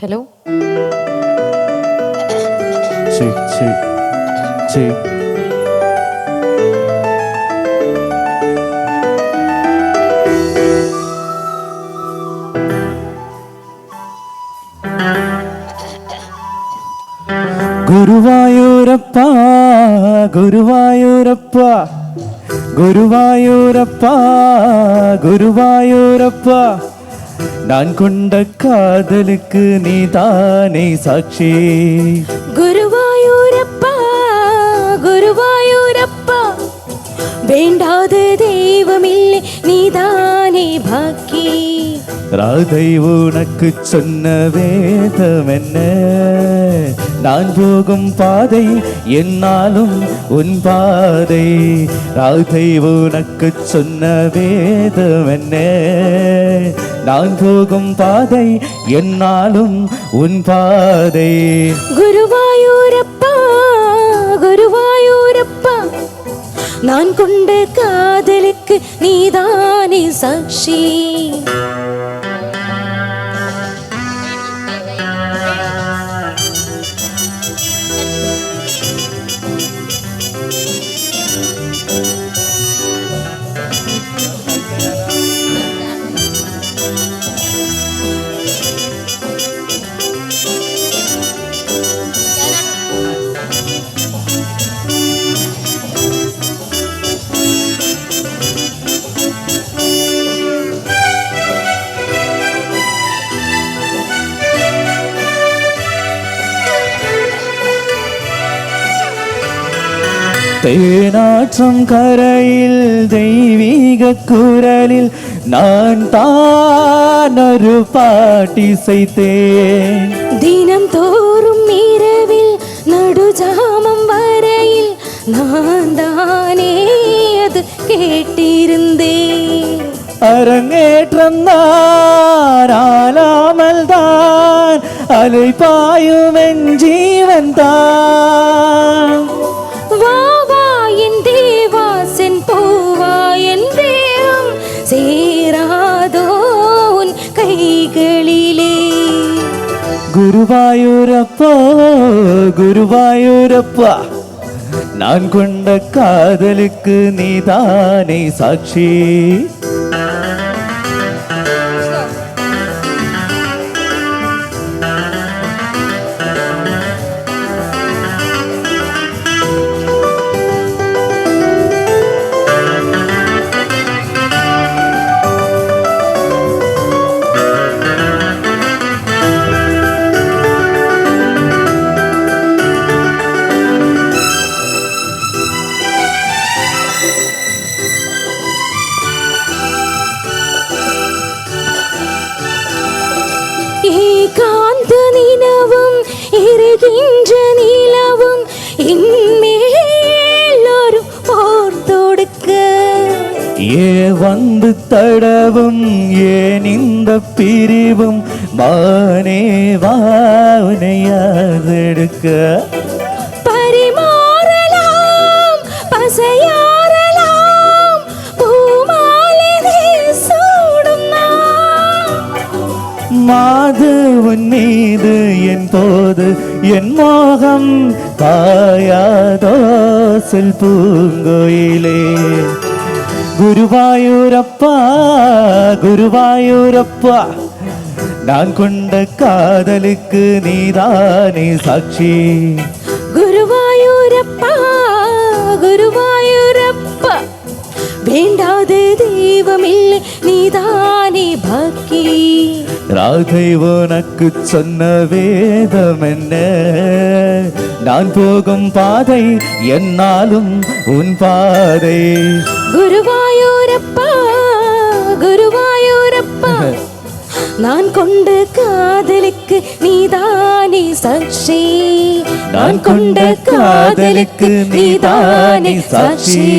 Hello. Guruvayurappa Guruvayurappa Guruvayurappa Guruvayurappa, நான் கொண்ட காதலுக்கு நீதானே சாட்சி. குருவாயூரப்பா குருவாயூரப்பா, வேண்டாத தெய்வமில்லை நீதானே பாக்கி. ராதை உனக்கு சொன்ன வேதம் என்ன? நான் போகும் பாதை என்னாலும் உன் பாதை. ராதை உனக்கு சொன்ன வேதம் என்ன? நான் போகும் பாதை என்னாலும் உன் பாதை. குருவாயூரப்பா குருவாயூரப்பா, நான் கொண்ட காதலுக்கு நீதானே சாட்சி. தேனாற்றம் கரையில் தெய்வீக குரலில் நான் தான் ஒரு பாட்டிசைத்தேன். தினம் தோறும் இரவில் நடுஜாமம் வரையில் நான் தானே அது கேட்டிருந்தேன். அரங்கேற்றம் தான் ஆளாமல் தான் அலைபாயும் என் ஜீவன் தான். வாவா என் தேவா சென் பூவா என் தேகம் சேராதோ உன் கைகளிலே. குருவாயூரப்பா குருவாயூரப்பா, நான் கொண்ட காதலுக்கு நீதானே சாட்சி. ஏகாந்த நிலவும் எரிகின்ற நிலவும் இன்மேல் ஒரு போர் தொடுக்க. ஏ வந்து தடவும் ஏன் இந்த பிரிவும் மானே வானையாதெடுக்க. பரிமாறலாம் பசையாறலாம் பூமாலை சூடும் மாது உன் மீது என் போது என் மோகம் பாயாதோ செல் பூங்கோயிலே. குருவாயூரப்பா குருவாயூரப்பா, நான் கொண்ட காதலுக்கு நீதானே சாட்சி. குருவாயூரப்பா குருவாயூரப்பா, வேண்டாத தெய்வமில்லை நீதானே பாக்கி. ராதை உனக்கு சொன்ன வேதம் என்ன? நான் போகும் பாதை என்னாலும் உன் பாதை. குருவாயூரப்பா குருவாயூரப்பா, நான் கொண்ட காதலுக்கு நீதானே சாட்சி. நான் கொண்ட காதலுக்கு நீதானே சாட்சி.